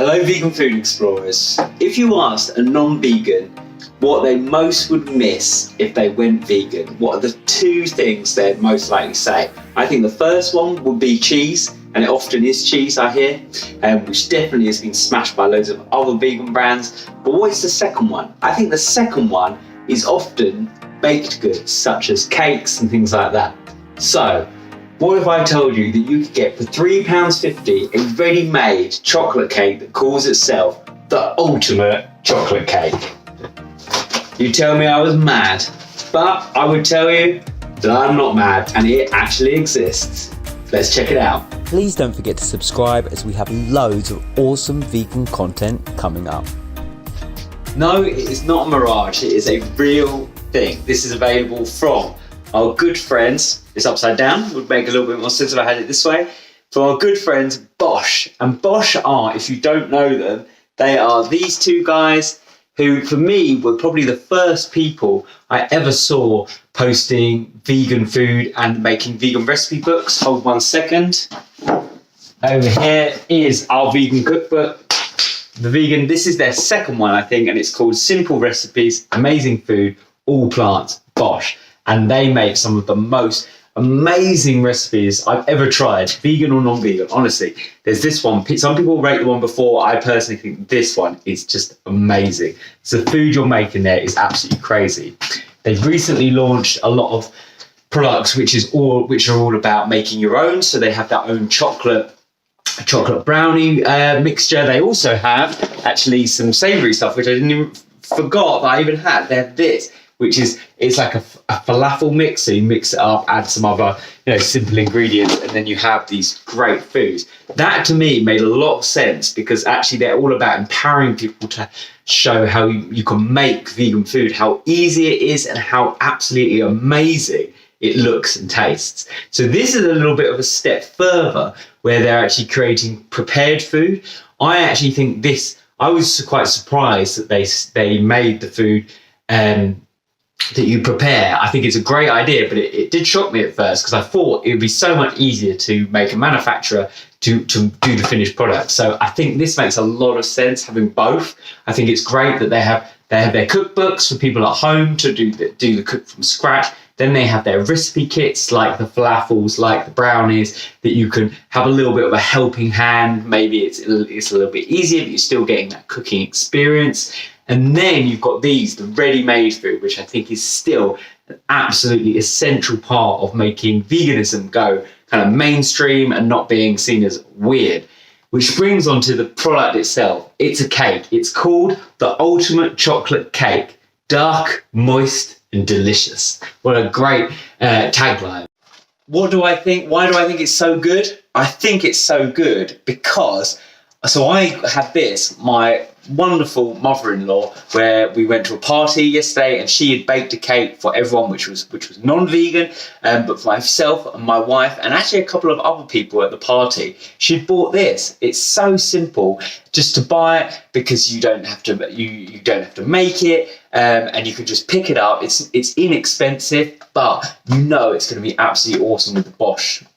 Hello vegan food explorers. If you asked a non-vegan what they most would miss if they went vegan, what are the two things they'd most likely say? I think the first one would be cheese, and it often is cheese I hear, which definitely has been smashed by loads of other vegan brands. But what is the second one? I think the second one is often baked goods such as cakes and things like that. So what if I told you that you could get for £3.50 a ready-made chocolate cake that calls itself the ultimate chocolate cake? You tell me I was mad, but I would tell you that I'm not mad and it actually exists. Let's check it out. Please don't forget to subscribe as we have loads of awesome vegan content coming up. No, it is not a mirage, it is a real thing. This is available from our good friends. It's upside down, would make a little bit more sense if I had it this way. From our good friends Bosh. And Bosh are, if you don't know them, they are these two guys who for me were probably the first people I ever saw posting vegan food and making vegan recipe books. Hold 1 second. Over here is our vegan cookbook. This is their second one, I think, and it's called Simple Recipes, Amazing Food, All Plants, Bosh. And they make some of the most amazing recipes I've ever tried, vegan or non-vegan. Honestly, there's this one. Some people rate the one before. I personally think this one is just amazing. So the food you're making there is absolutely crazy. They've recently launched a lot of products which are all about making your own. So they have their own chocolate brownie mixture. They also have actually some savoury stuff which I didn't even forgot that I even had. They have this, which is, it's like a falafel mix. So you mix it up, add some other, simple ingredients, and then you have these great foods. That to me made a lot of sense because actually they're all about empowering people to show how you can make vegan food, how easy it is, and how absolutely amazing it looks and tastes. So this is a little bit of a step further where they're actually creating prepared food. I actually think I was quite surprised that they made the food that you prepare. I think it's a great idea, but it did shock me at first because I thought it would be so much easier to make a manufacturer to do the finished product. So I think this makes a lot of sense having both. I think it's great that they have their cookbooks for people at home to do the cook from scratch. Then they have their recipe kits like the falafels, like the brownies, that you can have a little bit of a helping hand. Maybe it's a little bit easier, but you're still getting that cooking experience. And then you've got the ready-made food, which I think is still an absolutely essential part of making veganism go kind of mainstream and not being seen as weird. Which brings on to the product itself. It's a cake. It's called the Ultimate Chocolate Cake. Dark, moist, and delicious. What a great tagline. What do I think? Why do I think it's so good? I think it's so good because, so I had this, my wonderful mother-in-law, where we went to a party yesterday and she had baked a cake for everyone which was non-vegan, but for myself and my wife and actually a couple of other people at the party, she'd bought this. It's so simple just to buy it because you don't have to make it, and you can just pick it up. It's inexpensive, but it's going to be absolutely awesome with the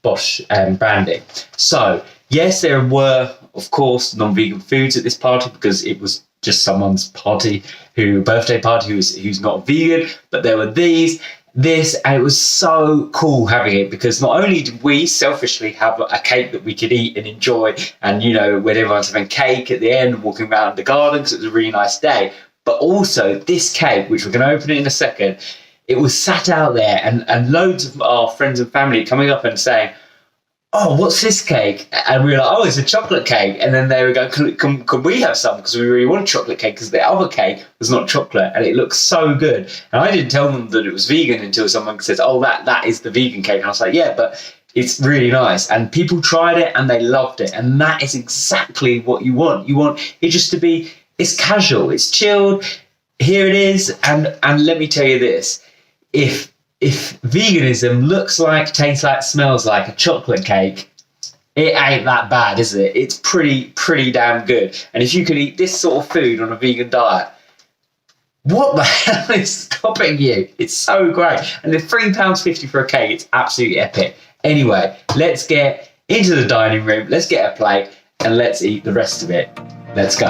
Bosh branding. So yes, there were, of course, non-vegan foods at this party because it was just someone's birthday party who's not vegan, but there were this, and it was so cool having it because not only did we selfishly have a cake that we could eat and enjoy, and when everyone's having cake at the end, walking around the garden because it was a really nice day, but also this cake, which we're going to open it in a second, it was sat out there and loads of our friends and family coming up and saying, "Oh, what's this cake?" And we were like, "Oh, it's a chocolate cake." And then they were going, can we have some? Because we really want chocolate cake because the other cake was not chocolate and it looks so good. And I didn't tell them that it was vegan until someone says, "Oh, that is the vegan cake." And I was like, "Yeah, but it's really nice." And people tried it and they loved it. And that is exactly what you want. You want it just to be, it's casual, it's chilled. Here it is. And let me tell you this, if veganism looks like, tastes like, smells like a chocolate cake, it ain't that bad, is it? It's pretty damn good. And if you can eat this sort of food on a vegan diet, what the hell is stopping you? It's so great. And the £3.50 for a cake, it's absolutely epic. Anyway, let's get into the dining room, let's get a plate, and let's eat the rest of it. Let's go.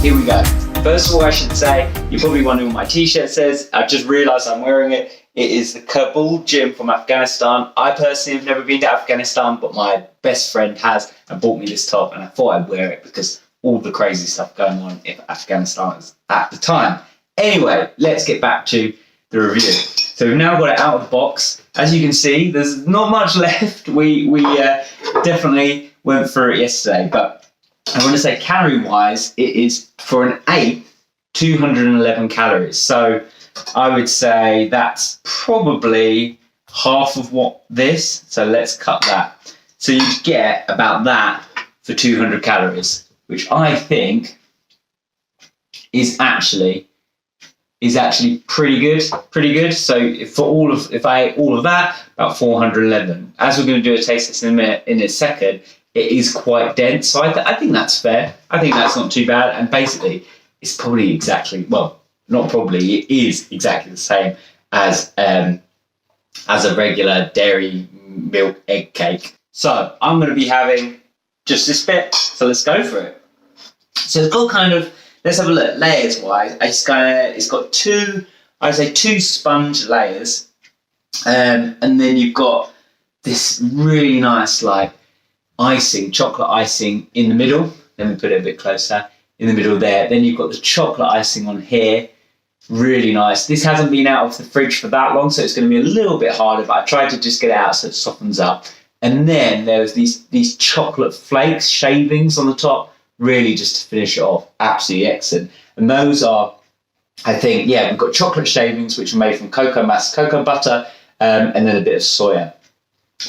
Here we go. First of all, I should say, you're probably wondering what my t-shirt says. I've just realised I'm wearing it. It is the Kabul gym from Afghanistan. I personally have never been to Afghanistan, but my best friend has and bought me this top, and I thought I'd wear it because all the crazy stuff going on in Afghanistan at the time. Anyway, let's get back to the review. So we've now got it out of the box. As you can see, there's not much left. We definitely went through it yesterday, but I want to say calorie-wise, it is for an 8, 211 calories. So I would say that's probably half of what this. So let's cut that. So you get about that for 200 calories, which I think is actually pretty good. So if I ate all of that, about 411. As we're going to do a taste test in a second, it is quite dense. So I think that's fair. I think that's not too bad. And basically, it's probably exactly, well, not probably, it is exactly the same as a regular dairy milk egg cake. So I'm going to be having just this bit. So let's go for it. So it's got kind of, let's have a look, layers wise. It's got two sponge layers. And then you've got this really nice chocolate icing in the middle. Let me put it a bit closer. In the middle there. Then you've got the chocolate icing on here. Really nice. This hasn't been out of the fridge for that long, so it's going to be a little bit harder, but I tried to just get it out so it softens up. And then there's these chocolate flakes, shavings on the top, really just to finish it off. Absolutely excellent. And those are, I think, we've got chocolate shavings, which are made from cocoa butter, and then a bit of soya.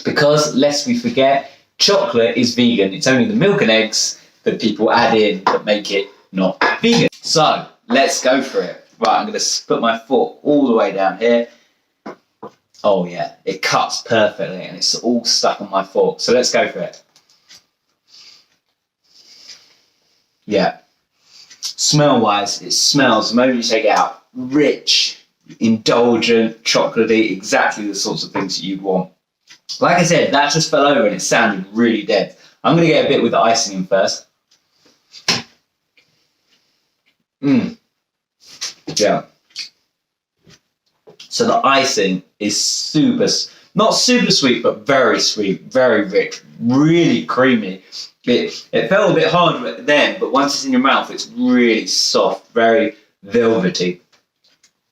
Because, lest we forget, chocolate is vegan. It's only the milk and eggs that people add in that make it not vegan. So, let's go for it. Right, I'm going to put my fork all the way down here. Oh yeah, it cuts perfectly and it's all stuck on my fork. So let's go for it. Yeah. Smell-wise, it smells, the moment you take it out, rich, indulgent, chocolatey, exactly the sorts of things that you'd want. Like I said, that just fell over and it sounded really dense. I'm going to get a bit with the icing in first. Yeah. So the icing is not super sweet, but very sweet, very rich, really creamy. It felt a bit hard then, but once it's in your mouth, it's really soft, very velvety.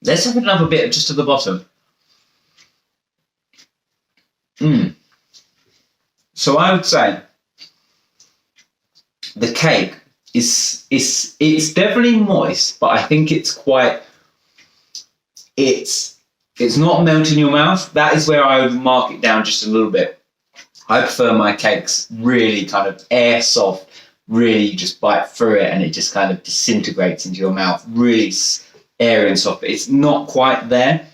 Let's have another bit just at the bottom. So I would say the cake it's definitely moist, but I think it's not melting in your mouth. That is where I would mark it down just a little bit. I prefer my cakes really kind of air soft, really just bite through it and it just kind of disintegrates into your mouth, really airy and soft. But it's not quite there.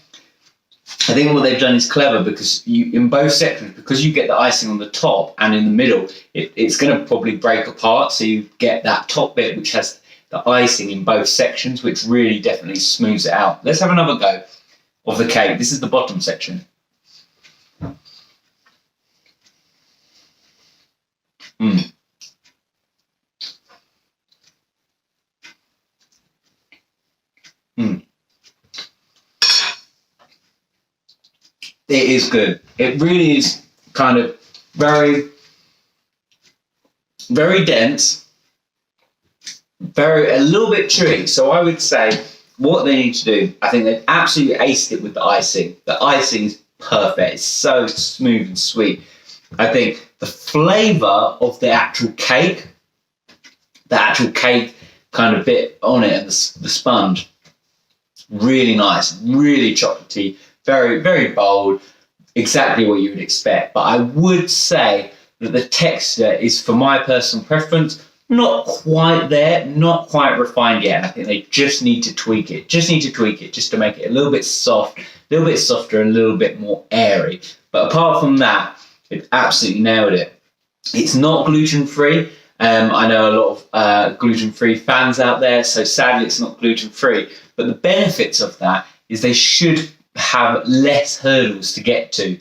I think what they've done is clever because in both sections, because you get the icing on the top and in the middle, it's going to probably break apart. So you get that top bit which has the icing in both sections, which really definitely smooths it out. Let's have another go of the cake. This is the bottom section. It is good. It really is kind of very, very dense, a little bit chewy. So I would say what they need to do, I think they've absolutely aced it with the icing. The icing is perfect. It's so smooth and sweet. I think the flavour of the actual cake kind of bit on it and the sponge, really nice, really chocolatey, very, very bold, exactly what you would expect. But I would say that the texture is, for my personal preference, not quite there, not quite refined yet. And I think they just need to tweak it, just to make it a little bit soft, a little bit softer, and a little bit more airy. But apart from that, it absolutely nailed it. It's not gluten-free. I know a lot of gluten-free fans out there, so sadly it's not gluten-free. But the benefits of that is they should have less hurdles to get to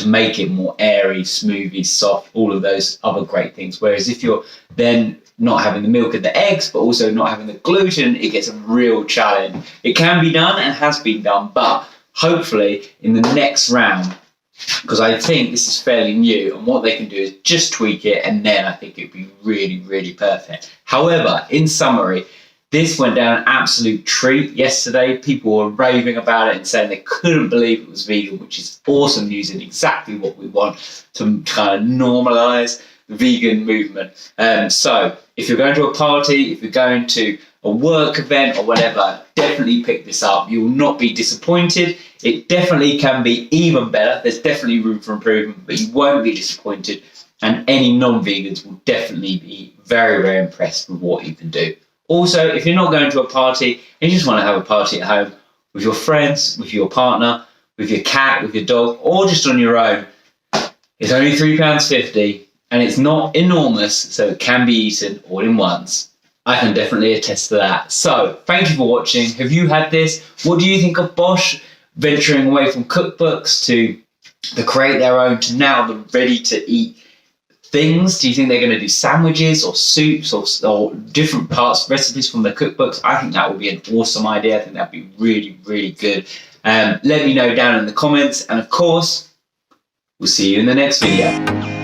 make it more airy, smoothie, soft, all of those other great things. Whereas if you're then not having the milk and the eggs, but also not having the gluten, it gets a real challenge. It can be done and has been done, but hopefully in the next round, because I think this is fairly new, and what they can do is just tweak it, and then I think it'd be really, really perfect. However, in summary, this went down an absolute treat yesterday. People were raving about it and saying they couldn't believe it was vegan, which is awesome news and exactly what we want to kind of normalise the vegan movement. So if you're going to a party, if you're going to a work event or whatever, definitely pick this up. You will not be disappointed. It definitely can be even better. There's definitely room for improvement, but you won't be disappointed. And any non-vegans will definitely be very, very impressed with what you can do. Also, if you're not going to a party and you just want to have a party at home with your friends, with your partner, with your cat, with your dog, or just on your own, it's only £3.50 and it's not enormous, so it can be eaten all in once. I can definitely attest to that. So, thank you for watching. Have you had this? What do you think of Bosh venturing away from cookbooks to the create their own to now the ready-to-eat things? Do you think they're going to do sandwiches or soups or different parts, recipes from the cookbooks? I think that would be an awesome idea. I think that'd be really, really good. Let me know down in the comments. And of course, we'll see you in the next video.